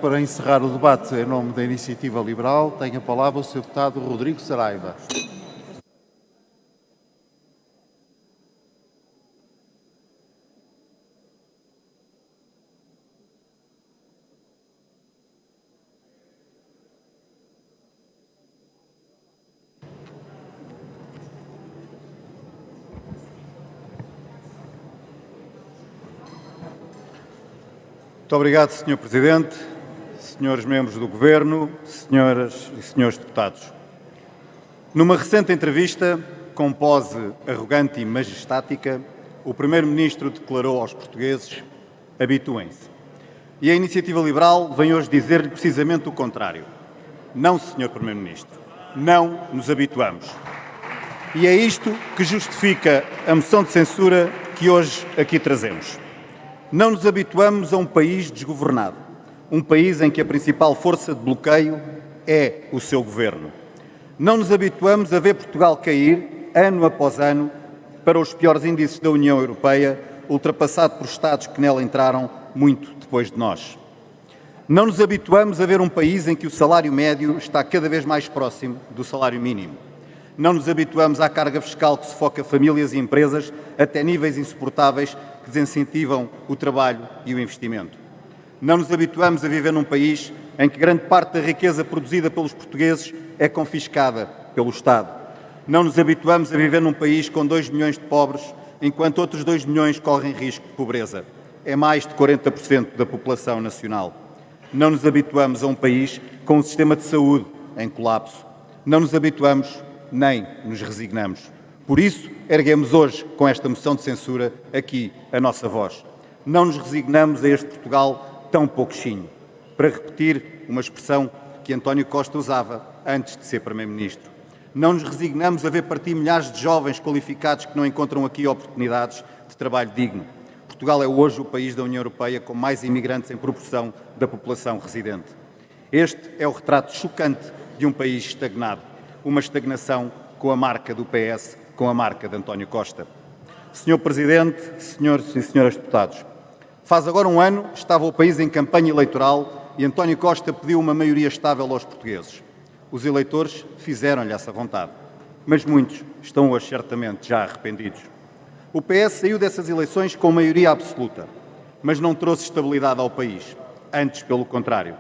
Para encerrar o debate em nome da Iniciativa Liberal, tem a palavra o Sr. Deputado Rodrigo Saraiva. Muito obrigado, Sr. Presidente, senhores membros do Governo, senhoras e senhores deputados. Numa recente entrevista, com pose arrogante e majestática, o Primeiro-Ministro declarou aos portugueses: habituem-se. E a Iniciativa Liberal vem hoje dizer-lhe precisamente o contrário. Não, Sr. Primeiro-Ministro, não nos habituamos. E é isto que justifica a moção de censura que hoje aqui trazemos. Não nos habituamos a um país desgovernado, um país em que a principal força de bloqueio é o seu governo. Não nos habituamos a ver Portugal cair, ano após ano, para os piores índices da União Europeia, ultrapassado por Estados que nela entraram muito depois de nós. Não nos habituamos a ver um país em que o salário médio está cada vez mais próximo do salário mínimo. Não nos habituamos à carga fiscal que sufoca famílias e empresas até níveis insuportáveis que desincentivam o trabalho e o investimento. Não nos habituamos a viver num país em que grande parte da riqueza produzida pelos portugueses é confiscada pelo Estado. Não nos habituamos a viver num país com 2 milhões de pobres, enquanto outros 2 milhões correm risco de pobreza. É mais de 40% da população nacional. Não nos habituamos a um país com um sistema de saúde em colapso. Não nos habituamos nem nos resignamos. Por isso, erguemos hoje, com esta moção de censura, aqui a nossa voz. Não nos resignamos a este Portugal tão pouquinho. Para repetir uma expressão que António Costa usava antes de ser Primeiro-Ministro. Não nos resignamos a ver partir milhares de jovens qualificados que não encontram aqui oportunidades de trabalho digno. Portugal é hoje o país da União Europeia com mais imigrantes em proporção da população residente. Este é o retrato chocante de um país estagnado. Uma estagnação com a marca do PS, com a marca de António Costa. Senhor Presidente, senhores e senhoras deputados, faz agora um ano estava o país em campanha eleitoral e António Costa pediu uma maioria estável aos portugueses. Os eleitores fizeram-lhe essa vontade, mas muitos estão hoje certamente já arrependidos. O PS saiu dessas eleições com maioria absoluta, mas não trouxe estabilidade ao país. Antes, pelo contrário.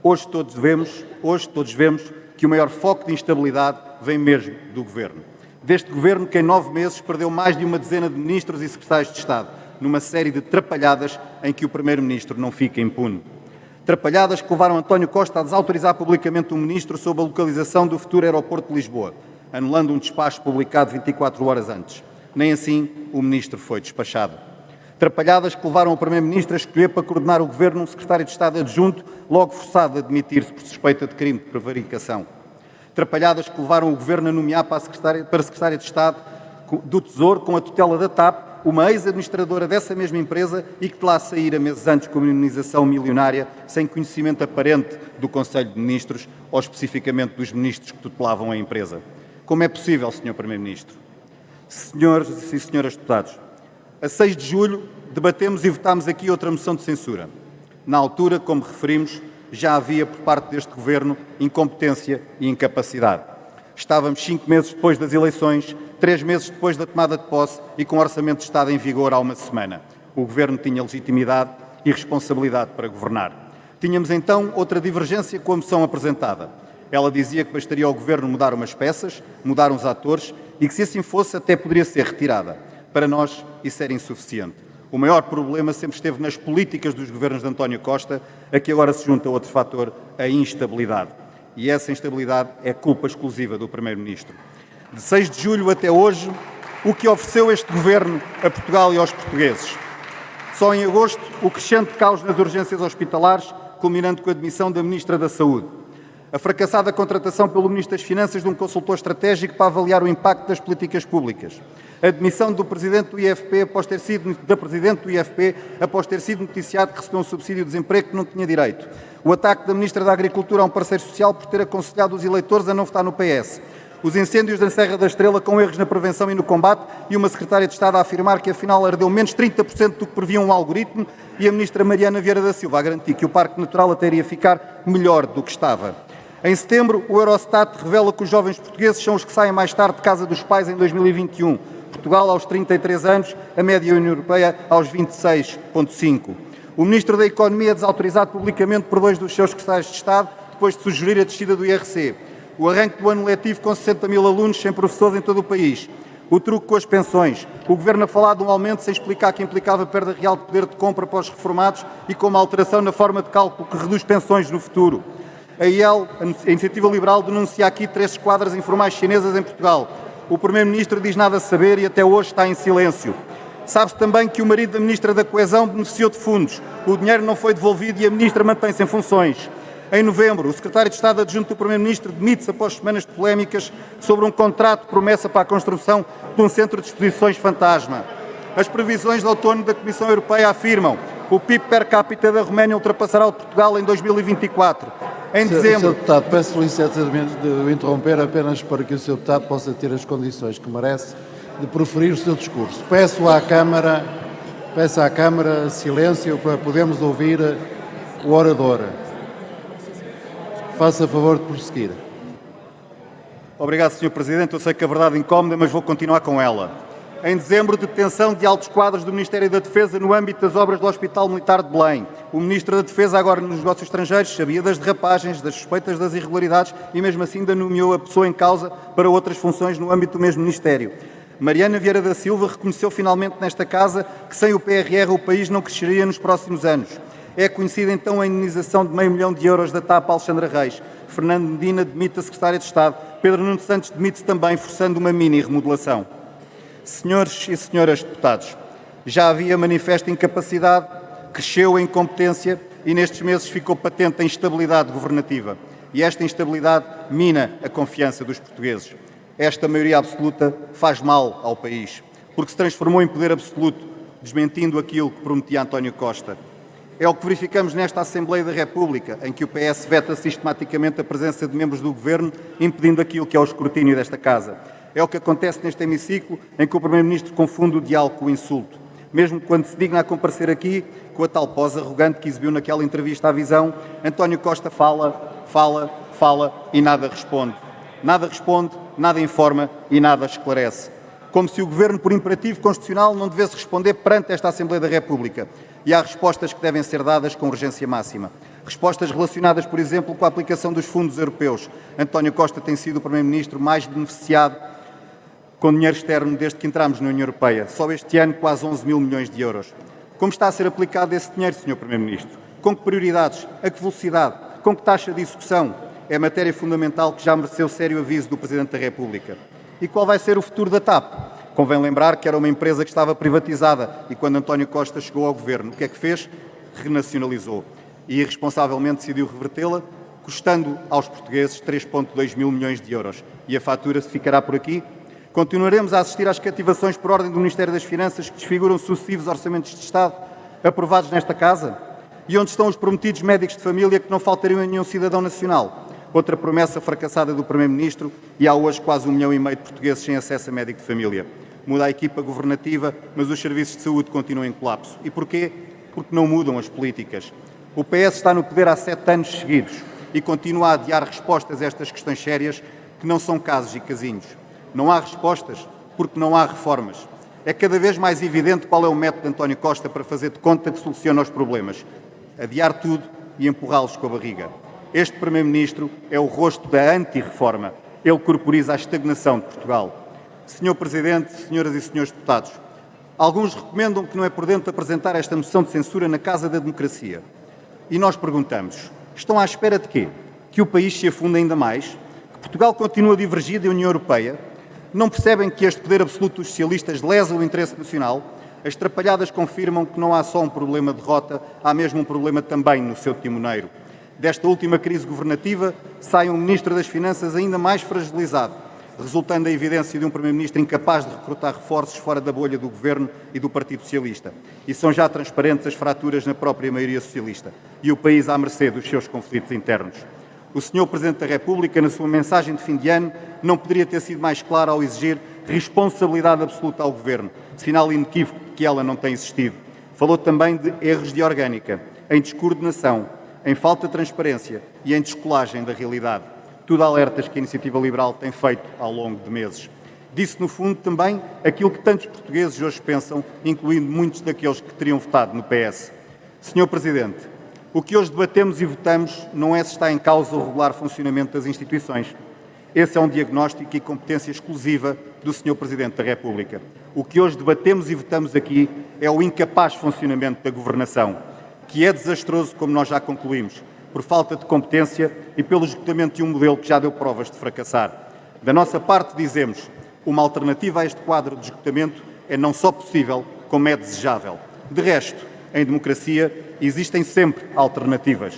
Hoje todos vemos que o maior foco de instabilidade vem mesmo do Governo. Deste Governo que em 9 meses perdeu mais de uma dezena de ministros e secretários de Estado, numa série de trapalhadas em que o Primeiro-Ministro não fica impune. Trapalhadas que levaram António Costa a desautorizar publicamente um ministro sobre a localização do futuro aeroporto de Lisboa, anulando um despacho publicado 24 horas antes. Nem assim o ministro foi despachado. Trapalhadas que levaram o Primeiro-Ministro a escolher para coordenar o Governo um secretário de Estado adjunto, logo forçado a demitir-se por suspeita de crime de prevaricação. Trapalhadas que levaram o Governo a nomear para secretária de Estado do Tesouro, com a tutela da TAP, uma ex-administradora dessa mesma empresa e que de lá saíra meses antes com uma indemnização milionária, sem conhecimento aparente do Conselho de Ministros ou especificamente dos ministros que tutelavam a empresa. Como é possível, Sr. Primeiro-Ministro? Senhores e senhoras deputados, a 6 de julho debatemos e votámos aqui outra moção de censura. Na altura, como referimos, já havia por parte deste Governo incompetência e incapacidade. Estávamos 5 meses depois das eleições, 3 meses depois da tomada de posse e com o Orçamento de Estado em vigor há uma semana. O Governo tinha legitimidade e responsabilidade para governar. Tínhamos então outra divergência com a moção apresentada. Ela dizia que bastaria ao Governo mudar umas peças, mudar uns atores e que, se assim fosse, até poderia ser retirada. Para nós, isso era insuficiente. O maior problema sempre esteve nas políticas dos governos de António Costa, a que agora se junta outro fator, a instabilidade. E essa instabilidade é culpa exclusiva do Primeiro-Ministro. De 6 de julho até hoje, o que ofereceu este Governo a Portugal e aos portugueses? Só em agosto, o crescente caos nas urgências hospitalares, culminando com a demissão da Ministra da Saúde. A fracassada contratação pelo Ministro das Finanças de um consultor estratégico para avaliar o impacto das políticas públicas. A demissão do Presidente do IFP após ter sido noticiado que recebeu um subsídio de desemprego que não tinha direito. O ataque da Ministra da Agricultura a um parceiro social por ter aconselhado os eleitores a não votar no PS. Os incêndios da Serra da Estrela com erros na prevenção e no combate e uma secretária de Estado a afirmar que afinal ardeu menos 30% do que previa um algoritmo e a ministra Mariana Vieira da Silva a garantir que o Parque Natural até iria ficar melhor do que estava. Em setembro, o Eurostat revela que os jovens portugueses são os que saem mais tarde de casa dos pais em 2021. Portugal aos 33 anos, a média União Europeia aos 26,5. O Ministro da Economia é desautorizado publicamente por dois dos seus secretários de Estado depois de sugerir a descida do IRC. O arranque do ano letivo com 60 mil alunos sem professores em todo o país. O truque com as pensões. O Governo a falar de um aumento sem explicar que implicava perda real de poder de compra para os reformados e com uma alteração na forma de cálculo que reduz pensões no futuro. A IEL, a Iniciativa Liberal, denuncia aqui 3 esquadras informais chinesas em Portugal. O Primeiro-Ministro diz nada a saber e até hoje está em silêncio. Sabe-se também que o marido da Ministra da Coesão beneficiou de fundos. O dinheiro não foi devolvido e a Ministra mantém-se em funções. Em novembro, o secretário de Estado adjunto do Primeiro-Ministro demite-se após semanas de polémicas sobre um contrato de promessa para a construção de um centro de exposições fantasma. As previsões de outono da Comissão Europeia afirmam que o PIB per capita da Roménia ultrapassará o de Portugal em 2024. Em dezembro... Sr. Deputado, peço licença de o interromper apenas para que o Sr. Deputado possa ter as condições que merece de proferir o seu discurso. Peço à Câmara silêncio para podermos ouvir o orador. Faça favor de prosseguir. Obrigado, Sr. Presidente. Eu sei que a verdade incomoda, mas vou continuar com ela. Em dezembro, detenção de altos quadros do Ministério da Defesa no âmbito das obras do Hospital Militar de Belém. O Ministro da Defesa, agora nos negócios estrangeiros, sabia das derrapagens, das suspeitas das irregularidades e mesmo assim ainda nomeou a pessoa em causa para outras funções no âmbito do mesmo Ministério. Mariana Vieira da Silva reconheceu finalmente nesta Casa que sem o PRR o país não cresceria nos próximos anos. É conhecida então a indenização de €500 mil da TAP a Alexandra Reis. Fernando Medina demite a Secretária de Estado. Pedro Nuno Santos demite-se também, forçando uma mini remodelação. Senhores e senhoras deputados, já havia manifesta incapacidade, cresceu a incompetência e nestes meses ficou patente a instabilidade governativa. E esta instabilidade mina a confiança dos portugueses. Esta maioria absoluta faz mal ao país, porque se transformou em poder absoluto, desmentindo aquilo que prometia António Costa. É o que verificamos nesta Assembleia da República, em que o PS veta sistematicamente a presença de membros do Governo, impedindo aquilo que é o escrutínio desta Casa. É o que acontece neste hemiciclo, em que o Primeiro-Ministro confunde o diálogo com o insulto. Mesmo quando se digna a comparecer aqui, com a tal pose arrogante que exibiu naquela entrevista à Visão, António Costa fala e nada responde. Nada responde, nada informa e nada esclarece. Como se o Governo, por imperativo constitucional, não devesse responder perante esta Assembleia da República. E há respostas que devem ser dadas com urgência máxima. Respostas relacionadas, por exemplo, com a aplicação dos fundos europeus. António Costa tem sido o Primeiro-Ministro mais beneficiado com dinheiro externo desde que entramos na União Europeia. Só este ano, quase 11 mil milhões de euros. Como está a ser aplicado esse dinheiro, Sr. Primeiro-Ministro? Com que prioridades? A que velocidade? Com que taxa de execução? É matéria fundamental que já mereceu sério aviso do Presidente da República. E qual vai ser o futuro da TAP? Convém lembrar que era uma empresa que estava privatizada e quando António Costa chegou ao Governo, o que é que fez? Renacionalizou e irresponsavelmente decidiu revertê-la, custando aos portugueses 3,2 mil milhões de euros. E a fatura se ficará por aqui? Continuaremos a assistir às cativações por ordem do Ministério das Finanças que desfiguram sucessivos orçamentos de Estado aprovados nesta Casa? E onde estão os prometidos médicos de família que não faltariam a nenhum cidadão nacional? Outra promessa fracassada do Primeiro-Ministro e há hoje quase 1,5 milhão de portugueses sem acesso a médico de família. Muda a equipa governativa, mas os serviços de saúde continuam em colapso. E porquê? Porque não mudam as políticas. O PS está no poder há 7 anos seguidos e continua a adiar respostas a estas questões sérias que não são casos e casinhos. Não há respostas porque não há reformas. É cada vez mais evidente qual é o método de António Costa para fazer de conta que soluciona os problemas. Adiar tudo e empurrá-los com a barriga. Este Primeiro-Ministro é o rosto da anti-reforma. Ele corporiza a estagnação de Portugal. Senhor Presidente, senhoras e senhores deputados, alguns recomendam que não é prudente apresentar esta moção de censura na Casa da Democracia. E nós perguntamos, estão à espera de quê? Que o país se afunde ainda mais? Que Portugal continue a divergir da União Europeia? Não percebem que este poder absoluto dos socialistas lesa o interesse nacional? As trapalhadas confirmam que não há só um problema de rota, há mesmo um problema também no seu timoneiro. Desta última crise governativa sai um Ministro das Finanças ainda mais fragilizado, resultando da evidência de um Primeiro-Ministro incapaz de recrutar reforços fora da bolha do Governo e do Partido Socialista. E são já transparentes as fraturas na própria maioria socialista e o país à mercê dos seus conflitos internos. O Sr. Presidente da República, na sua mensagem de fim de ano, não poderia ter sido mais claro ao exigir responsabilidade absoluta ao Governo, sinal inequívoco de que ela não tem existido. Falou também de erros de orgânica, em descoordenação, em falta de transparência e em descolagem da realidade. Tudo alertas que a Iniciativa Liberal tem feito ao longo de meses. Disse, no fundo, também aquilo que tantos portugueses hoje pensam, incluindo muitos daqueles que teriam votado no PS. Sr. Presidente, o que hoje debatemos e votamos não é se está em causa o regular funcionamento das instituições. Esse é um diagnóstico e competência exclusiva do Sr. Presidente da República. O que hoje debatemos e votamos aqui é o incapaz funcionamento da governação, que é desastroso, como nós já concluímos, por falta de competência e pelo esgotamento de um modelo que já deu provas de fracassar. Da nossa parte, dizemos, uma alternativa a este quadro de esgotamento é não só possível, como é desejável. De resto, em democracia, existem sempre alternativas.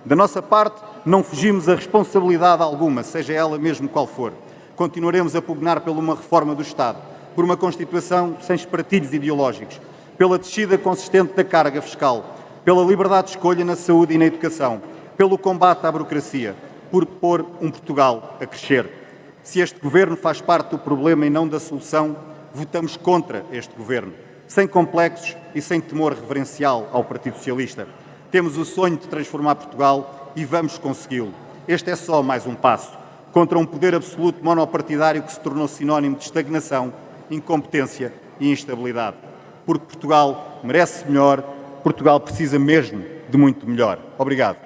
Da nossa parte, não fugimos a responsabilidade alguma, seja ela mesmo qual for. Continuaremos a pugnar por uma reforma do Estado, por uma Constituição sem espartilhos ideológicos, pela descida consistente da carga fiscal, pela liberdade de escolha na saúde e na educação, pelo combate à burocracia, por pôr um Portugal a crescer. Se este Governo faz parte do problema e não da solução, votamos contra este Governo, sem complexos e sem temor reverencial ao Partido Socialista. Temos o sonho de transformar Portugal e vamos consegui-lo. Este é só mais um passo contra um poder absoluto monopartidário que se tornou sinónimo de estagnação, incompetência e instabilidade. Porque Portugal merece melhor, Portugal precisa mesmo de muito melhor. Obrigado.